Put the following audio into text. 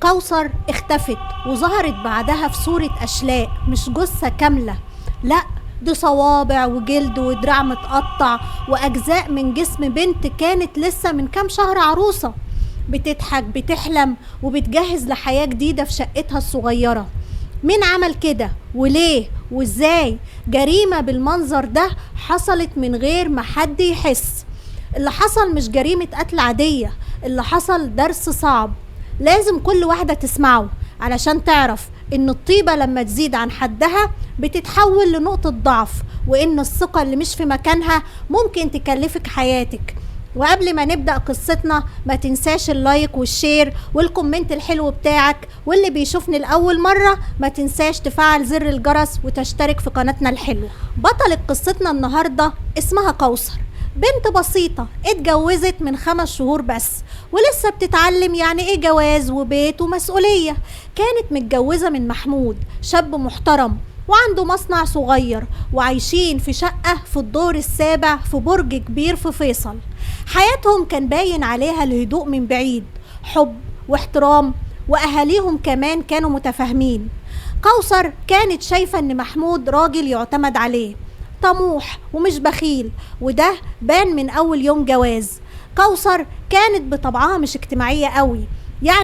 كوثر اختفت وظهرت بعدها في صورة أشلاء، مش جثة كاملة، لأ، دي صوابع وجلد ودراع متقطع وأجزاء من جسم بنت كانت لسه من كام شهر عروسة، بتضحك بتحلم وبتجهز لحياة جديدة في شقتها الصغيرة. مين عمل كده وليه وازاي؟ جريمة بالمنظر ده حصلت من غير ما حد يحس. اللي حصل مش جريمة قتل عادية، اللي حصل درس صعب لازم كل واحدة تسمعه علشان تعرف ان الطيبة لما تزيد عن حدها بتتحول لنقطة ضعف، وان الثقة اللي مش في مكانها ممكن تكلفك حياتك. وقبل ما نبدأ قصتنا ما تنساش اللايك والشير والكومنت الحلو بتاعك، واللي بيشوفني لأول مرة ما تنساش تفعل زر الجرس وتشترك في قناتنا الحلوة. بطلة قصتنا النهاردة اسمها كوثر، بنت بسيطة اتجوزت من 5 شهور بس، ولسه بتتعلم يعني ايه جواز وبيت ومسؤولية. كانت متجوزة من محمود، شاب محترم وعنده مصنع صغير، وعايشين في شقة في الدور السابع في برج كبير في فيصل. حياتهم كان باين عليها الهدوء من بعيد، حب واحترام، وأهاليهم كمان كانوا متفاهمين. كوثر كانت شايفة ان محمود راجل يعتمد عليه، طموح ومش بخيل، وده بان من أول يوم جواز. كوثر كانت بطبعها مش اجتماعية قوي،